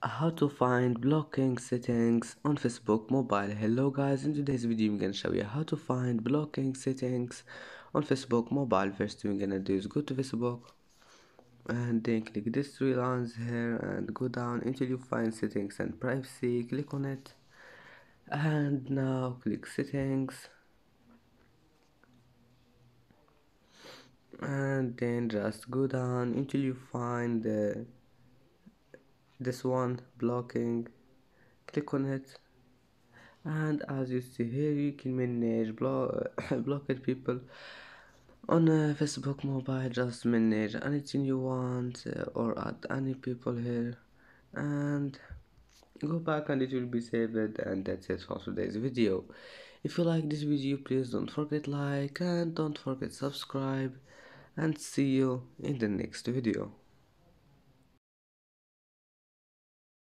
How to find blocking settings on Facebook mobile. Hello guys, in today's video I'm gonna show you how to find blocking settings on Facebook mobile. First thing you're gonna do is go to Facebook and then click these three lines here and go down until you find settings and privacy. Click on it and now click settings and then just go down until you find this one blocking. Click on it, and as you see here you can manage blocked people on Facebook mobile. Just manage anything you want or add any people here and go back and it will be saved. And that's it for today's video. If you like this video, please don't forget like and don't forget subscribe, and see you in the next video.